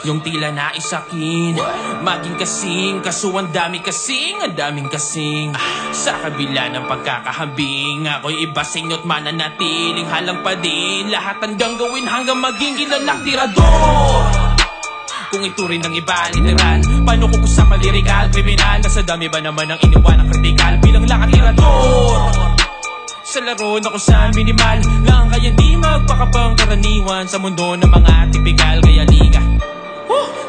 Yung tila naisakin, maging kasing, kaso ang daming kasing sa kabila ng pagkakahambing, ako'y iba sa inyo't mananatiling halang pa din. Lahat hanggang gawin hanggang maging kilalang tirador. Kung iturin ng iba literal, paano kung usap lirikal, kriminal? Nasa dami ba naman ang iniwan ng kritikal bilang lang ang tirador? Sa laro na kung saan minimal lang kaya di magpakabang karaniwan sa mundo ng mga tipikal kaya liga.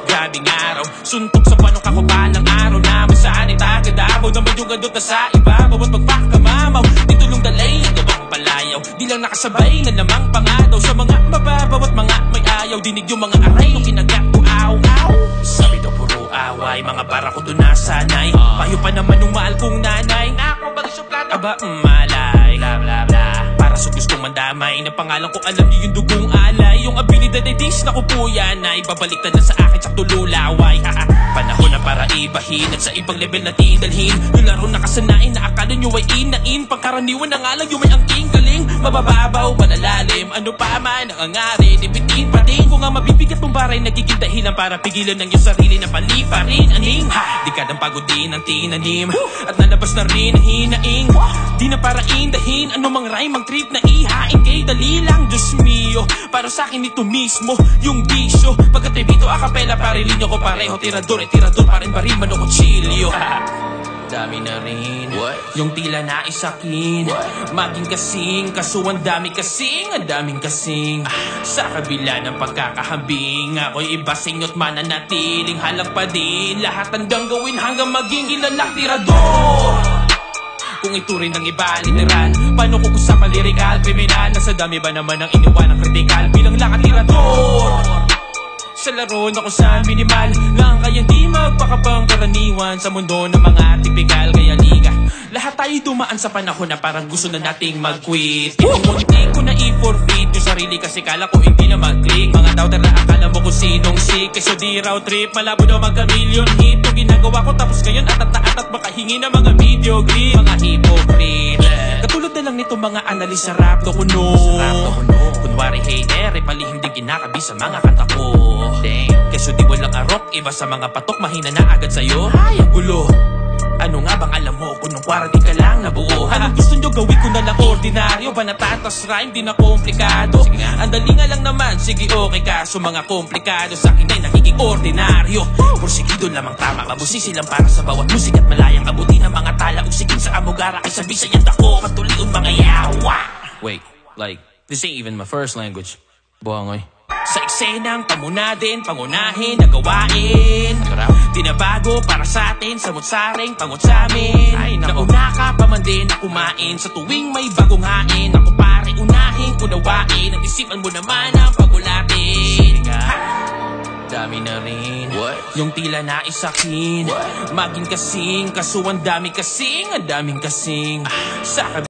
Grabing araw, suntok sa panong kakupalang araw naman saan itagadabaw na madyugadot na sa iba bawat magpakamamaw. Di tulong dalay, gawang palayaw, di lang nakasabay na lamang pangadaw sa mga mababaw at mga may ayaw. Dinig yung mga aray nung kinagat ko aw. Sabi daw puro away, mga para ko doon nasanay. Payo pa naman nung mahal kong nanay, ako ba isang plata ba malay, bla bla bla. Para sa gustong mandamay na pangalan ko alam niyo yung dugong alay. Yung abilidad ay dis na ko po yan ay babaliktad na sa akin sa tululaway. Panahon na para ibahin at sa ibang level na tidalhin yung laro na kasanain na akala nyo ay inain. Pangkaraniwan na nga lang yung may angking galing, mabababaw, malalalim, ano pa man ang angari, dibitin pa din. Kung nga mabibigat mong baray, nagiging dahilan para pigilan ng iyong sarili na paliparin. Aning, di ka nang pagod din ang tinanim at nalabas na rin ang hinaing. Di na para indahin, ano mang rhyme, ang trip na ihain kay dali lang, Diyos mio. Para sa akin ito mismo, yung bisyo. Pagkatibito akapela, parilin ko pareho. Tirador pa rin ba rin man o kutsilyo. Dami na rin yung tila naisakin, maging kasing, kaso ang daming kasing sa kabila ng pagkakahambing, ako'y iba sa inyo't mananatiling halang pa din. Lahat hanggang gawin hanggang maging kilalang tirador. Kung iturin ng iba literal, paano kung usap lirikal, kriminal? Nasa dami ba naman ang iniwan ng kritikal bilang lang ang tirador? Sa laro na kung saan minimal lang kaya di magpakabang karaniwan sa mundo ng mga tipikal kaya liga. Lahat tayo dumaan sa panahon na parang gusto na nating mag-quit. Munti ko na i-forfeit yung sarili kasi kala ko hindi na mag-click. Mga doubter na akala mo kung sinong sick, kasi di raw trip, malabo daw magka-million hit. Yung ginagawa ko tapos ngayon atat makahingi na mga video grip. Mga hypocrite, katulad na lang nito mga analis sa rap do kuno. Kunwari hater, palihim din kinakabi sa mga kanta ko. Damn, keso di walang arok, iba sa mga patok, mahina na agad sa'yo. Ay, ang gulo. Ano nga bang alam mo kung nung quarantine ka lang nabuo? Anong gusto nyo gawin ko na lang ordinaryo? Ba natatas rhyme, di na komplikado? Ang dali nga lang naman, sige okay ka. So mga komplikado sa akin ay nagiging ordinaryo. Porsigido lamang tama, mabusisi lang para sa bawat musik at malayang abuti ng mga tala. Usigin sa amugara ay sabi sa yan ako, matulion mga yawa. Wait, like, this ain't even my first language. Buhangoy. Sa eksenang pamunahin, pangunahin, nagawain. Di na bago para sa atin, samot-saring pangot sa amin. Nauna ka pa man din na kumain sa tuwing may bagong hain. Ako pare, unahin, unawain, at isipan mo naman ang pagulatin. Dami na rin yung tila naisakin, maging kasing, kaso ang daming kasing sa